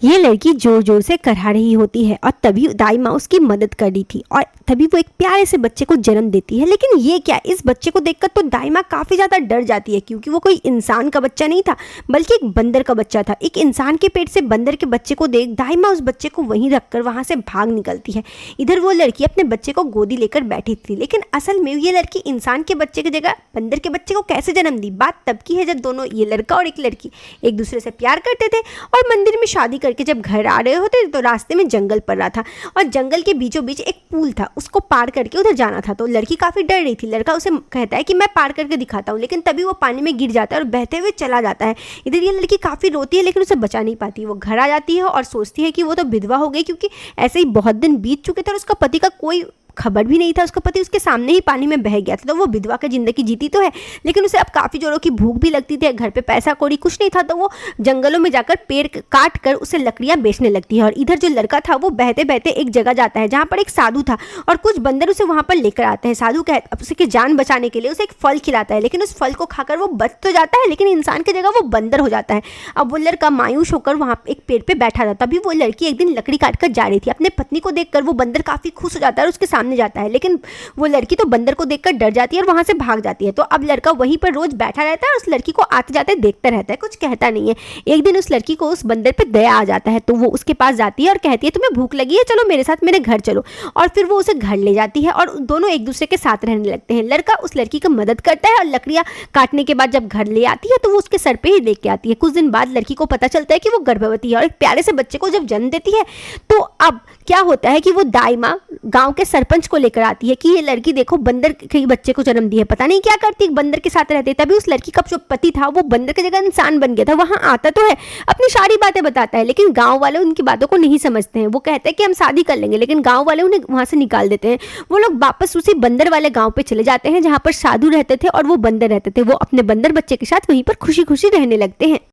ये लड़की जोर जोर से करहा रही होती है और तभी दाई माँ उसकी मदद कर रही थी और तभी वो एक प्यारे से बच्चे को जन्म देती है। लेकिन ये क्या, इस बच्चे को देखकर तो दाई माँ काफ़ी ज़्यादा डर जाती है क्योंकि वो कोई इंसान का बच्चा नहीं था बल्कि एक बंदर का बच्चा था। एक इंसान के पेट से बंदर के बच्चे को देख दाई माँ उस बच्चे को वहीं रखकर वहाँ से भाग निकलती है। इधर वो लड़की अपने बच्चे को गोदी लेकर बैठी थी, लेकिन असल में ये लड़की इंसान के बच्चे की जगह बंदर के बच्चे को कैसे जन्म दी। बात तब की है जब दोनों, ये लड़का और एक लड़की, एक दूसरे से प्यार करते थे और मंदिर में शादी करके जब घर आ रहे होते तो रास्ते में जंगल पड़ रहा था और जंगल के बीचों बीच एक पुल था, उसको पार करके उधर जाना था। तो लड़की काफ़ी डर रही थी। लड़का उसे कहता है कि मैं पार करके दिखाता हूँ, लेकिन तभी वो पानी में गिर जाता है और बहते हुए चला जाता है। इधर ये लड़की काफ़ी रोती है लेकिन उसे बचा नहीं पाती। वो घर आ जाती है और सोचती है कि वो तो विधवा हो गई क्योंकि ऐसे ही बहुत दिन बीत चुके थे और उसका पति का कोई खबर भी नहीं था। उसका पति उसके सामने ही पानी में बह गया था। तो वो विधवा की ज़िंदगी जीती तो है लेकिन उसे अब काफ़ी जोरों की भूख भी लगती थी, घर पे पैसा कौड़ी कुछ नहीं था। तो वो जंगलों में जाकर पेड़ काट कर उसे लकड़ियाँ बेचने लगती है। और इधर जो लड़का था वो बहते बहते एक जगह जाता है जहाँ पर एक साधु था और कुछ बंदर उसे वहाँ पर लेकर आते हैं। साधु उसकी जान बचाने के लिए उसे एक फल खिलाता है, लेकिन उस फल को खाकर वो बच तो जाता है लेकिन इंसान की जगह वो बंदर हो जाता है। अब वो लड़का मायूस होकर वहाँ एक पेड़ पर बैठा था। तभी वो लड़की एक दिन लकड़ी काट कर जा रही थी। अपने पत्नी को देखकर वो बंदर काफ़ी खुश हो जाता है और उसके सामने जाता है, लेकिन वो लड़की तो बंदर को देखकर डर जाती है और वहां से भाग जाती है। तो अब लड़का वहीं पर रोज बैठा रहता है और उस लड़की को आते जाते देखता रहता है, कुछ कहता नहीं है। एक दिन उस लड़की को उस बंदर पे दया आ जाता है तो वो उसके पास जाती है और कहती है तुम्हें भूख लगी है, चलो मेरे साथ मेरे घर चलो। और फिर वो उसे घर ले जाती है और दोनों एक दूसरे के साथ रहने लगते हैं। लड़का उस लड़की की मदद करता है और लकड़ियां काटने के बाद जब घर ले आती है तो वो उसके सर पे ही लेके आती है। कुछ दिन बाद लड़की को पता चलता है कि वो गर्भवती है और एक प्यारे से बच्चे को जब जन्म देती है तो अब क्या होता है कि वो दाई माँ गांव के सरपंच को लेकर आती है कि ये लड़की देखो बंदर के बच्चे को जन्म दी है, पता नहीं क्या करती, बंदर के साथ रहती है। तभी उस लड़की का जो पति था वो बंदर की जगह इंसान बन गया था। वहां आता तो है, अपनी सारी बातें बताता है, लेकिन गांव वाले उनकी बातों को नहीं समझते हैं। वो कहते हैं कि हम शादी कर लेंगे, लेकिन गांव वाले उन्हें वहां से निकाल देते हैं। वो लोग वापस उसी बंदर वाले गाँव पे चले जाते हैं जहाँ पर साधु रहते थे और वो बंदर रहते थे। वो अपने बंदर बच्चे के साथ वहीं पर खुशी खुशी रहने लगते हैं।